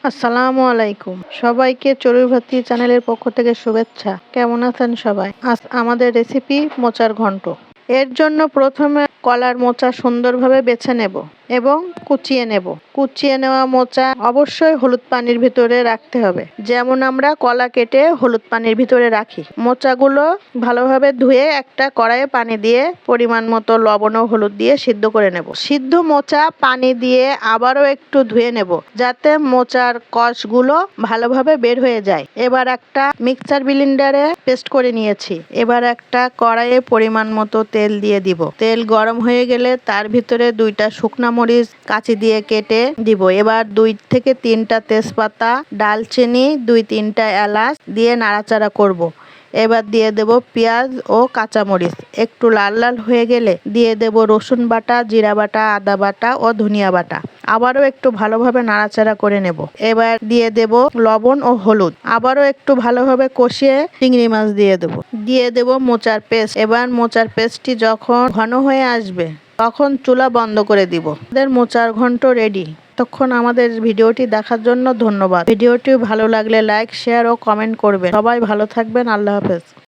আসসালামু আলাইকুম। সবাইকে চড়ুই ভাতি চ্যানেলের পক্ষ থেকে শুভেচ্ছা। কেমন আছেন সবাই? আজ আমাদের রেসিপি মোচার ঘন্ট। এর জন্য প্রথমে কলার মোচা সুন্দরভাবে বেছে নেব এবং কুচিয়ে নেব। কুচিয়ে নেওয়া মোচা অবশ্যই হলুদ পানির ভিতরে রাখতে হবে, যেমন আমরা কলা কেটে হলুদ পানির ভিতরে রাখি। মোচাগুলো ভালোভাবে ধুয়ে একটা কড়াইয়ে পানি দিয়ে পরিমাণ মতো লবণ ও হলুদ দিয়ে সিদ্ধ করে নেব। সিদ্ধ মোচা পানি দিয়ে আবারও একটু ধুয়ে নেব, যাতে মোচার কষগুলো ভালোভাবে বের হয়ে যায়। এবার একটা মিক্সচার ব্লেন্ডারে পেস্ট করে নিয়েছি। এবার একটা কড়াইয়ে পরিমাণ মতো তেল দিয়ে দিব। তেল গরম হয়ে গেলে তার ভিতরে 2টা শুকনা মরিচ কাঁচি দিয়ে কেটে দিব। এবার 2 থেকে 3টা তেজপাতা, ডালচিনি, 2-3টা এলাচ দিয়ে নাড়াচাড়া করব। এবার দিয়ে দেব পেঁয়াজ ও কাঁচামরিচ। একটু লাল লাল হয়ে গেলে দিয়ে দেব রসুন বাটা, জিরা বাটা, আদা বাটা ও ধনিয়া বাটা। আবারও একটু ভালোভাবে নাড়াচাড়া করে নেব। এবার দিয়ে দেব লবণ ও হলুদ। আবারও একটু ভালোভাবে কষিয়ে চিংড়ি মাছ দিয়ে দেব মোচার পেস্ট। এবার মোচার পেস্টটি যখন ঘন হয়ে আসবে তখন চুলা বন্ধ করে দিব। আমাদের মোচার ঘন্ট রেডি। তখন আমাদের ভিডিওটি দেখার জন্য ধন্যবাদ। ভিডিওটি ভালো লাগলে লাইক, শেয়ার ও কমেন্ট করবেন। সবাই ভালো থাকবেন। আল্লাহ হাফেজ।